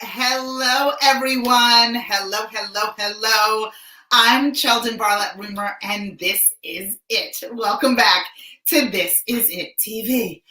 Hello, everyone. Hello. I'm Sheldon Barlett Rumor, and this is it. Welcome back to This Is It TV.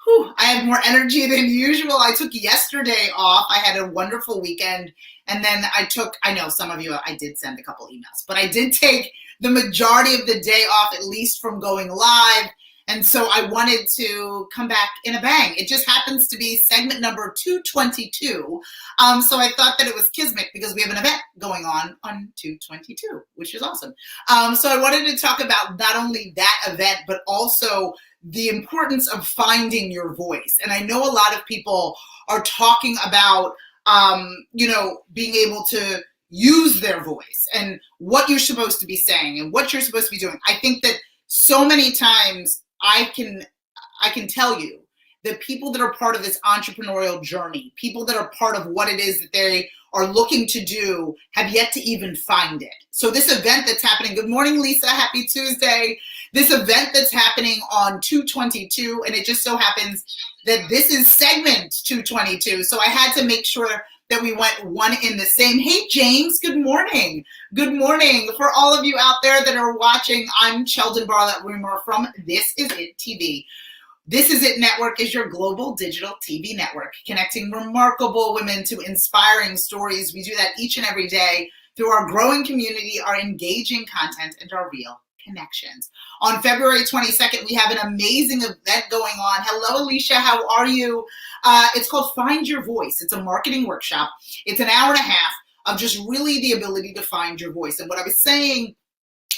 Whew, I have more energy than usual. I took yesterday off. I had a wonderful weekend, and then I know some of you, I did send a couple emails, but I did take the majority of the day off, at least from going live. And so I wanted to come back in a bang. It just happens to be segment number 222. So I thought that it was Kismet because we have an event going on 222, which is awesome. So I wanted to talk about not only that event, but also the importance of finding your voice. And I know a lot of people are talking about, being able to use their voice and what you're supposed to be saying and what you're supposed to be doing. I think that so many times I can tell you that people that are part of this entrepreneurial journey, people that are part of what it is that they are looking to do, have yet to even find it. So this event that's happening, good morning, Lisa, happy Tuesday. This event that's happening on 222, and it just so happens that this is segment 222. So I had to make sure that we went one in the same. Hey, James, good morning. Good morning. For all of you out there that are watching, I'm Sheldon Barlett Rumor from This Is It TV. This Is It Network is your global digital TV network, connecting remarkable women to inspiring stories. We do that each and every day through our growing community, our engaging content, and our real connections. On February 22nd, we have an amazing event going on. Hello, Alicia. How are you? It's called Find Your Voice. It's a marketing workshop. It's an hour and a half of just really the ability to find your voice. And what I was saying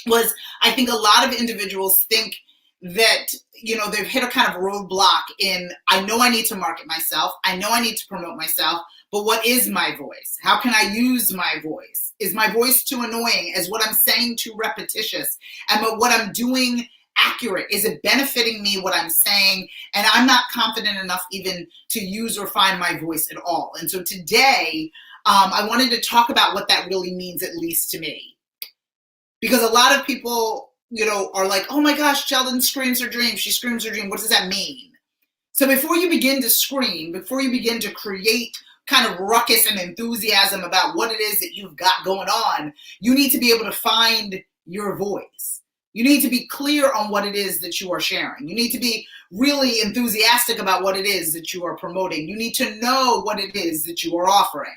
was, I think a lot of individuals think that, they've hit a kind of roadblock in, I know I need to market myself. I know I need to promote myself, but what is my voice? How can I use my voice? Is my voice too annoying? Is what I'm saying too repetitious? And what I'm doing accurate? Is it benefiting me, what I'm saying? And I'm not confident enough even to use or find my voice at all. And so today, I wanted to talk about what that really means, at least to me. Because a lot of people, are like, oh my gosh, Sheldon screams her dream. She screams her dream. What does that mean? So before you begin to scream, before you begin to create kind of ruckus and enthusiasm about what it is that you've got going on, you need to be able to find your voice. You need to be clear on what it is that you are sharing. You need to be really enthusiastic about what it is that you are promoting. You need to know what it is that you are offering.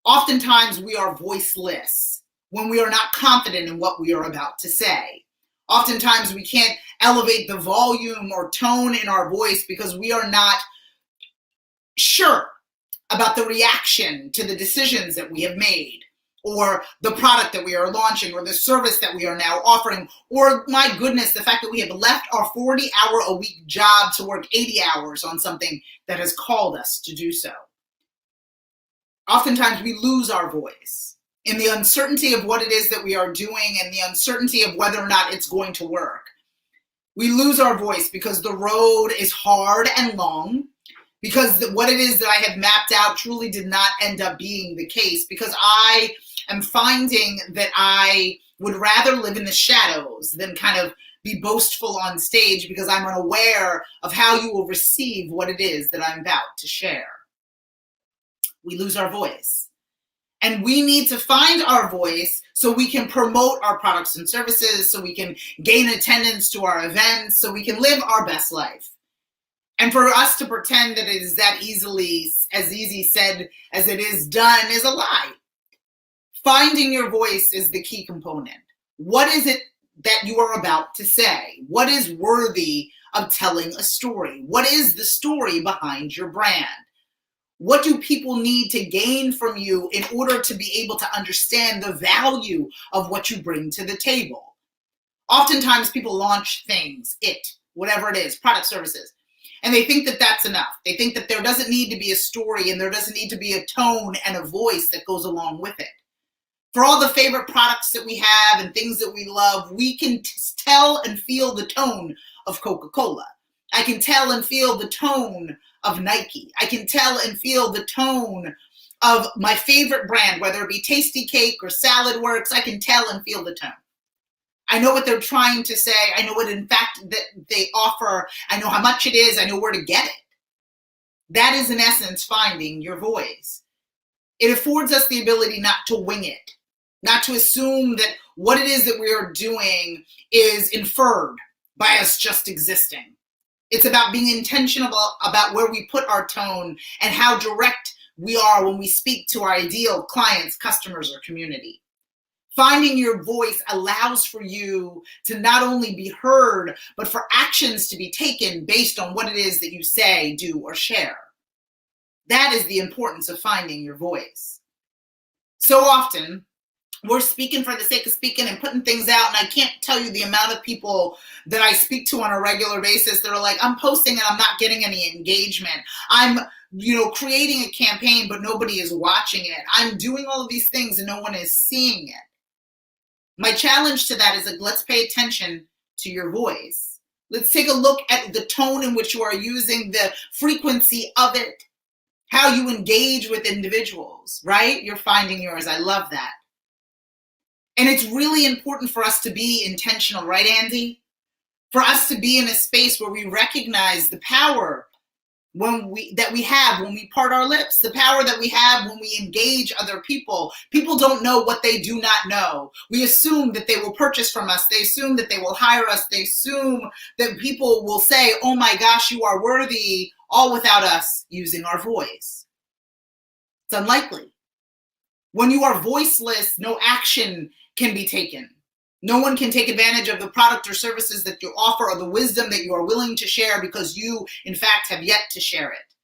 Oftentimes we are voiceless when we are not confident in what we are about to say. Oftentimes we can't elevate the volume or tone in our voice because we are not sure about the reaction to the decisions that we have made, or the product that we are launching, or the service that we are now offering, or my goodness, the fact that we have left our 40-hour-a-week job to work 80 hours on something that has called us to do so. Oftentimes we lose our voice in the uncertainty of what it is that we are doing and the uncertainty of whether or not it's going to work. We lose our voice because the road is hard and long, because what it is that I have mapped out truly did not end up being the case, because I am finding that I would rather live in the shadows than kind of be boastful on stage, because I'm unaware of how you will receive what it is that I'm about to share. We lose our voice. And we need to find our voice so we can promote our products and services, so we can gain attendance to our events, so we can live our best life. And for us to pretend that it is that as easy said as it is done, is a lie. Finding your voice is the key component. What is it that you are about to say? What is worthy of telling a story? What is the story behind your brand? What do people need to gain from you in order to be able to understand the value of what you bring to the table? Oftentimes people launch things, whatever it is, product, services, and they think that that's enough. They think that there doesn't need to be a story and there doesn't need to be a tone and a voice that goes along with it. For all the favorite products that we have and things that we love, we can tell and feel the tone of Coca-Cola. I can tell and feel the tone of Nike. I can tell and feel the tone of my favorite brand, whether it be Tasty Cake or Salad Works. I can tell and feel the tone. I know what they're trying to say. I know what, in fact, that they offer. I know how much it is. I know where to get it. That is, in essence, finding your voice. It affords us the ability not to wing it, not to assume that what it is that we are doing is inferred by us just existing. It's about being intentional about where we put our tone and how direct we are when we speak to our ideal clients, customers, or community. Finding your voice allows for you to not only be heard, but for actions to be taken based on what it is that you say, do, or share. That is the importance of finding your voice. So often, we're speaking for the sake of speaking and putting things out, and I can't tell you the amount of people that I speak to on a regular basis that are like, I'm posting and I'm not getting any engagement. I'm creating a campaign, but nobody is watching it. I'm doing all of these things and no one is seeing it. My challenge to that is that let's pay attention to your voice. Let's take a look at the tone in which you are using, the frequency of it, how you engage with individuals, right? You're finding yours. I love that. And it's really important for us to be intentional, right, Andy? For us to be in a space where we recognize the power that we have when we part our lips, the power that we have when we engage other people. People don't know what they do not know. We assume that they will purchase from us. They assume that they will hire us. They assume that people will say, oh my gosh, you are worthy, all without us using our voice. It's unlikely. When you are voiceless, no action can be taken. No one can take advantage of the product or services that you offer or the wisdom that you are willing to share because you, in fact, have yet to share it.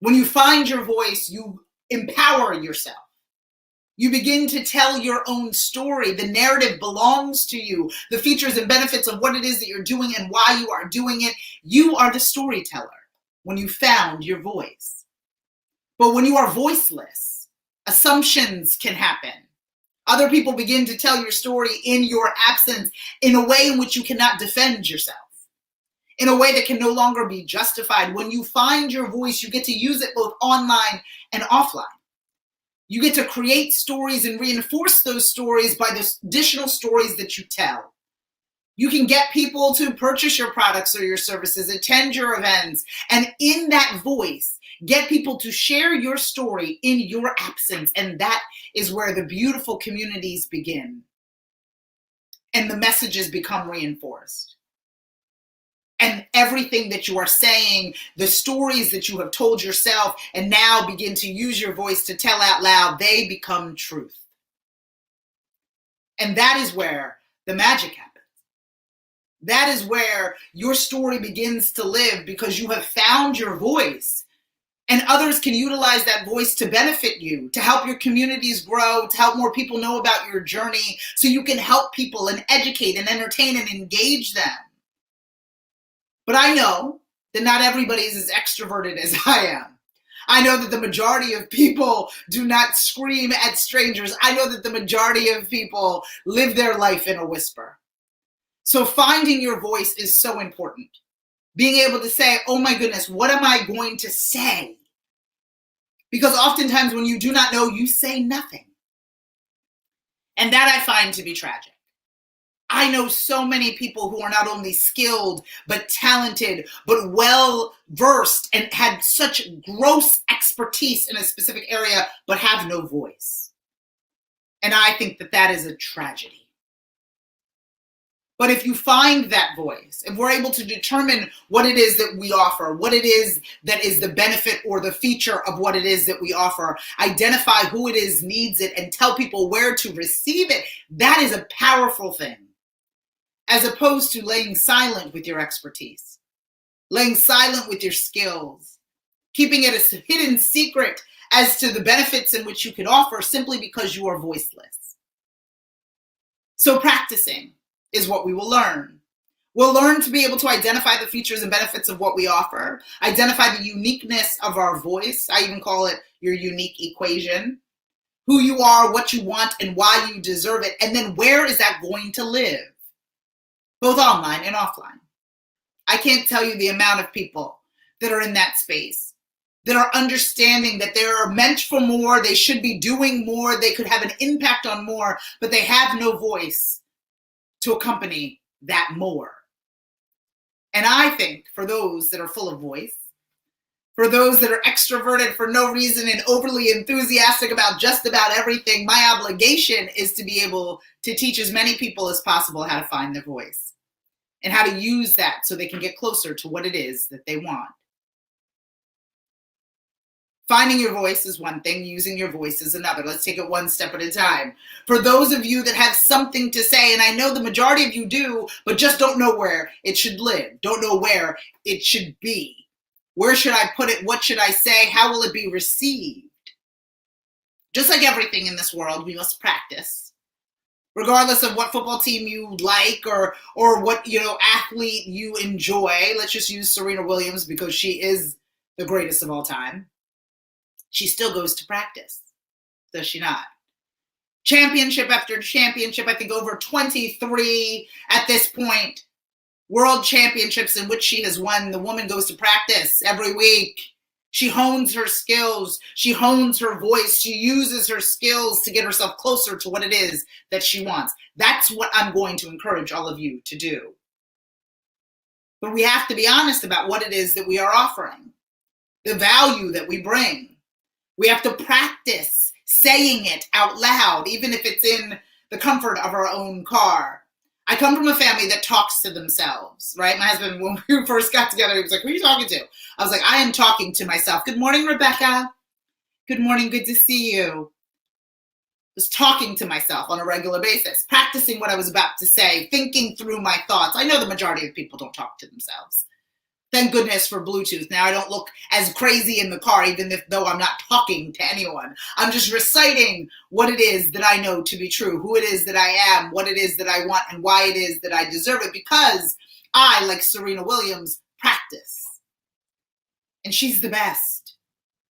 When you find your voice, you empower yourself. You begin to tell your own story. The narrative belongs to you. The features and benefits of what it is that you're doing and why you are doing it. You are the storyteller when you found your voice. But when you are voiceless, assumptions can happen. Other people begin to tell your story in your absence in a way in which you cannot defend yourself, in a way that can no longer be justified. When you find your voice, you get to use it both online and offline. You get to create stories and reinforce those stories by the additional stories that you tell. You can get people to purchase your products or your services, attend your events, and in that voice, get people to share your story in your absence. And that is where the beautiful communities begin. And the messages become reinforced. And everything that you are saying, the stories that you have told yourself, and now begin to use your voice to tell out loud, they become truth. And that is where the magic happens. That is where your story begins to live because you have found your voice. And others can utilize that voice to benefit you, to help your communities grow, to help more people know about your journey, so you can help people and educate and entertain and engage them. But I know that not everybody is as extroverted as I am. I know that the majority of people do not scream at strangers. I know that the majority of people live their life in a whisper. So finding your voice is so important. Being able to say, oh my goodness, what am I going to say? Because oftentimes when you do not know, you say nothing. And that I find to be tragic. I know so many people who are not only skilled, but talented, but well-versed and had such gross expertise in a specific area, but have no voice. And I think that that is a tragedy. But if you find that voice, if we're able to determine what it is that we offer, what it is that is the benefit or the feature of what it is that we offer, identify who it is needs it, and tell people where to receive it, that is a powerful thing. As opposed to laying silent with your expertise, laying silent with your skills, keeping it a hidden secret as to the benefits in which you can offer simply because you are voiceless. So practicing is what we will learn. We'll learn to be able to identify the features and benefits of what we offer, identify the uniqueness of our voice. I even call it your unique equation. Who you are, what you want, and why you deserve it. And then where is that going to live? Both online and offline. I can't tell you the amount of people that are in that space, that are understanding that they are meant for more, they should be doing more, they could have an impact on more, but they have no voice to accompany that more. And I think for those that are full of voice, For those that are extroverted for no reason and overly enthusiastic about just about everything, my obligation is to be able to teach as many people as possible how to find their voice and how to use that so they can get closer to what it is that they want. Finding your voice is one thing, using your voice is another. Let's take it one step at a time. For those of you that have something to say, and I know the majority of you do, but just don't know where it should live, don't know where it should be. Where should I put it? What should I say? How will it be received? Just like everything in this world, we must practice. Regardless of what football team you like or what athlete you enjoy. Let's just use Serena Williams because she is the greatest of all time. She still goes to practice, does she not? Championship after championship, I think over 23 at this point. World championships in which she has won. The woman goes to practice every week. She hones her skills. She hones her voice. She uses her skills to get herself closer to what it is that she wants. That's what I'm going to encourage all of you to do. But we have to be honest about what it is that we are offering, the value that we bring. We have to practice saying it out loud, even if it's in the comfort of our own car. I come from a family that talks to themselves, right? My husband, when we first got together, he was like, who are you talking to? I was like, I am talking to myself. Good morning, Rebecca. Good morning, good to see you. I was talking to myself on a regular basis, practicing what I was about to say, thinking through my thoughts. I know the majority of people don't talk to themselves. Thank goodness for Bluetooth. Now I don't look as crazy in the car, even though I'm not talking to anyone. I'm just reciting what it is that I know to be true, who it is that I am, what it is that I want, and why it is that I deserve it, because I, like Serena Williams, practice. And she's the best.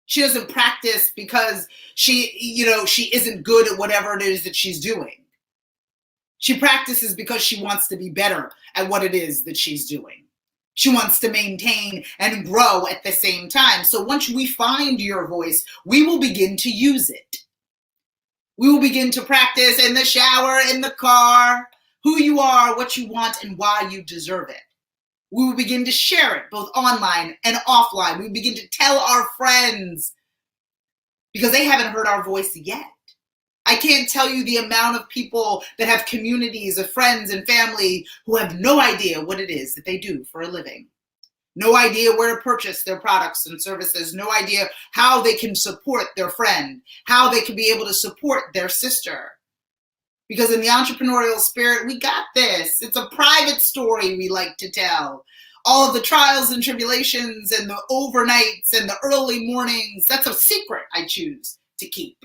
She doesn't practice because she isn't good at whatever it is that she's doing. She practices because she wants to be better at what it is that she's doing. She wants to maintain and grow at the same time. So once we find your voice, we will begin to use it. We will begin to practice in the shower, in the car, who you are, what you want, and why you deserve it. We will begin to share it both online and offline. We will begin to tell our friends because they haven't heard our voice yet. I can't tell you the amount of people that have communities of friends and family who have no idea what it is that they do for a living. No idea where to purchase their products and services. No idea how they can support their friend, how they can be able to support their sister. Because in the entrepreneurial spirit, we got this. It's a private story we like to tell. All of the trials and tribulations and the overnights and the early mornings, that's a secret I choose to keep.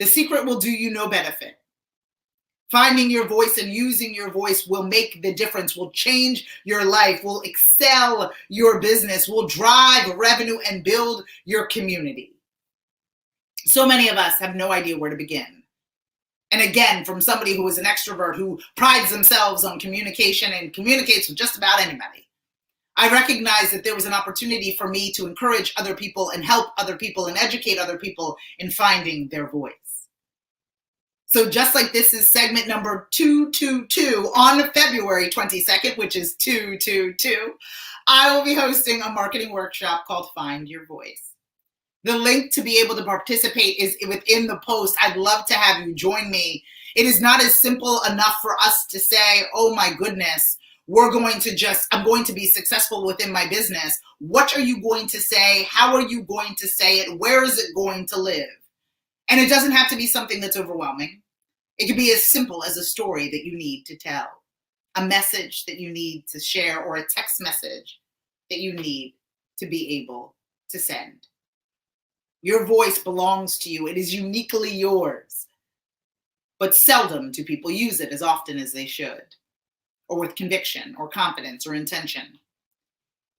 The secret will do you no benefit. Finding your voice and using your voice will make the difference, will change your life, will excel your business, will drive revenue and build your community. So many of us have no idea where to begin. And again, from somebody who is an extrovert who prides themselves on communication and communicates with just about anybody, I recognize that there was an opportunity for me to encourage other people and help other people and educate other people in finding their voice. So just like this is segment number 222 on February 22nd, which is 222, I will be hosting a marketing workshop called Find Your Voice. The link to be able to participate is within the post. I'd love to have you join me. It is not as simple enough for us to say, oh my goodness, I'm going to be successful within my business. What are you going to say? How are you going to say it? Where is it going to live? And it doesn't have to be something that's overwhelming. It could be as simple as a story that you need to tell, a message that you need to share, or a text message that you need to be able to send. Your voice belongs to you. It is uniquely yours. But seldom do people use it as often as they should, or with conviction or confidence or intention.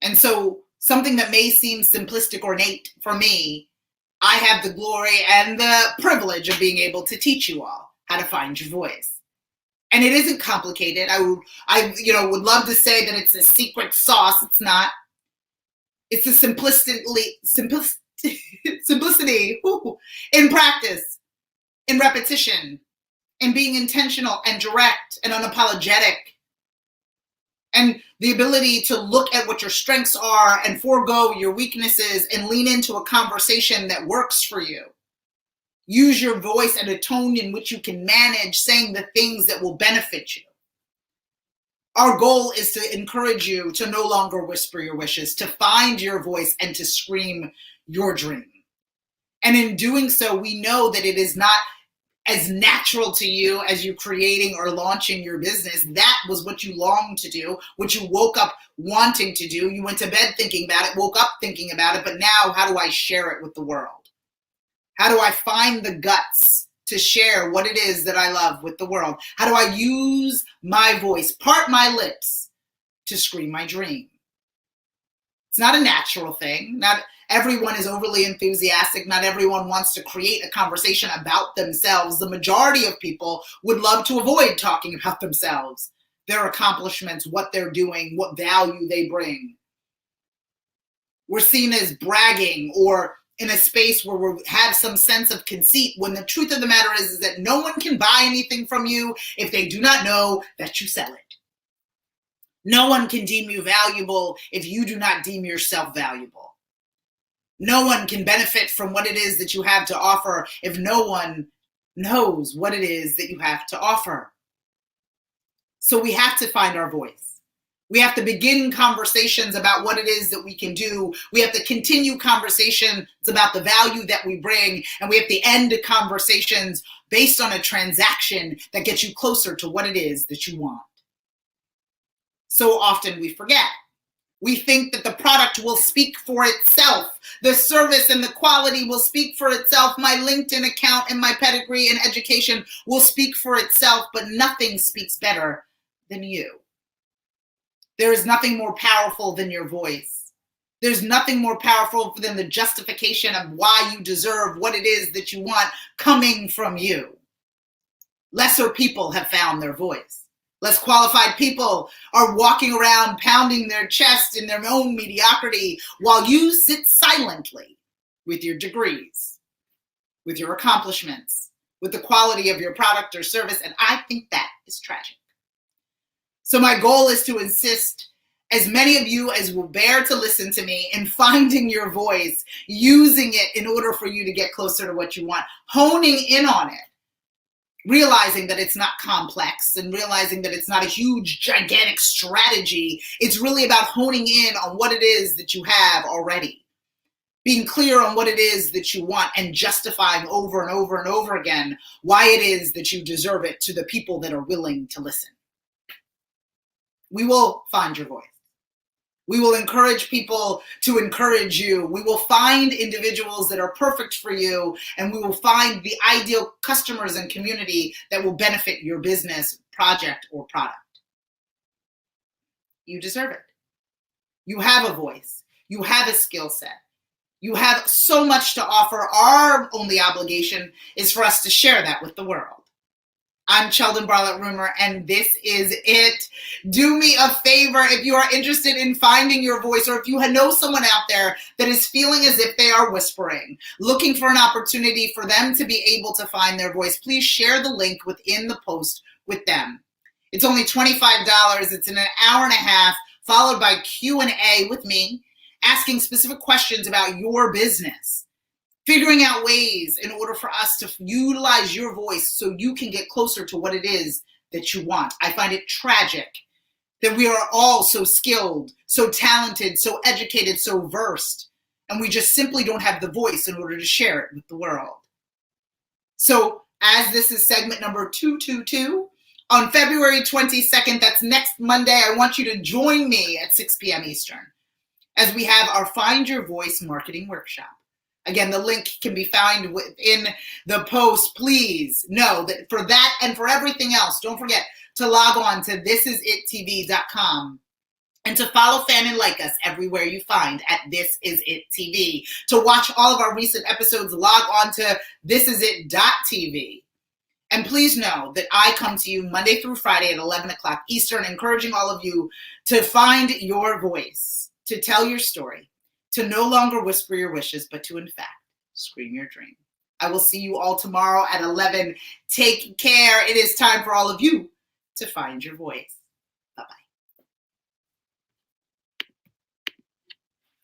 And so something that may seem simplistic or innate for me, I have the glory and the privilege of being able to teach you all how to find your voice. And it isn't complicated. I would love to say that it's a secret sauce. It's not. It's a simplicity in practice, in repetition, in being intentional and direct and unapologetic And the ability to look at what your strengths are and forego your weaknesses and lean into a conversation that works for you. Use your voice and a tone in which you can manage saying the things that will benefit you. Our goal is to encourage you to no longer whisper your wishes, to find your voice and to scream your dream. And in doing so, we know that it is not as natural to you as you creating or launching your business. That was what you longed to do, what you woke up wanting to do. You went to bed thinking about it, woke up thinking about it, but now how do I share it with the world? How do I find the guts to share what it is that I love with the world? How do I use my voice, part my lips to scream my dream? It's not a natural thing. Not everyone is overly enthusiastic. Not everyone wants to create a conversation about themselves. The majority of people would love to avoid talking about themselves, their accomplishments, what they're doing, what value they bring. We're seen as bragging or in a space where we have some sense of conceit, when the truth of the matter is that no one can buy anything from you if they do not know that you sell it. No one can deem you valuable if you do not deem yourself valuable. No one can benefit from what it is that you have to offer if no one knows what it is that you have to offer. So we have to find our voice. We have to begin conversations about what it is that we can do. We have to continue conversations about the value that we bring. And we have to end conversations based on a transaction that gets you closer to what it is that you want. So often we forget. We think that the product will speak for itself. The service and the quality will speak for itself. My LinkedIn account and my pedigree and education will speak for itself, but nothing speaks better than you. There is nothing more powerful than your voice. There's nothing more powerful than the justification of why you deserve what it is that you want coming from you. Lesser people have found their voice. Less qualified people are walking around pounding their chest in their own mediocrity while you sit silently with your degrees, with your accomplishments, with the quality of your product or service. And I think that is tragic. So my goal is to insist as many of you as will bear to listen to me in finding your voice, using it in order for you to get closer to what you want, honing in on it, realizing that it's not complex and realizing that it's not a huge, gigantic strategy. It's really about honing in on what it is that you have already, being clear on what it is that you want and justifying over and over and over again why it is that you deserve it to the people that are willing to listen. We will find your voice. We will encourage people to encourage you. We will find individuals that are perfect for you, and we will find the ideal customers and community that will benefit your business, project, or product. You deserve it. You have a voice. You have a skill set. You have so much to offer. Our only obligation is for us to share that with the world. I'm Sheldon Bartlett Rumor, and this is it. Do me a favor if you are interested in finding your voice, or if you know someone out there that is feeling as if they are whispering, looking for an opportunity for them to be able to find their voice, please share the link within the post with them. It's only $25. It's in an hour and a half, followed by Q&A with me, asking specific questions about your business. Figuring out ways in order for us to utilize your voice so you can get closer to what it is that you want. I find it tragic that we are all so skilled, so talented, so educated, so versed, and we just simply don't have the voice in order to share it with the world. So as this is segment number 222, on February 22nd, that's next Monday, I want you to join me at 6 p.m. Eastern as we have our Find Your Voice Marketing Workshop. Again, the link can be found within the post. Please know that for that and for everything else, don't forget to log on to thisisittv.com and to follow, fan, and like us everywhere you find at This Is It TV. To watch all of our recent episodes, log on to thisisit.tv. And please know that I come to you Monday through Friday at 11 o'clock Eastern, encouraging all of you to find your voice, to tell your story, to no longer whisper your wishes, but to, in fact, scream your dream. I will see you all tomorrow at 11. Take care. It is time for all of you to find your voice.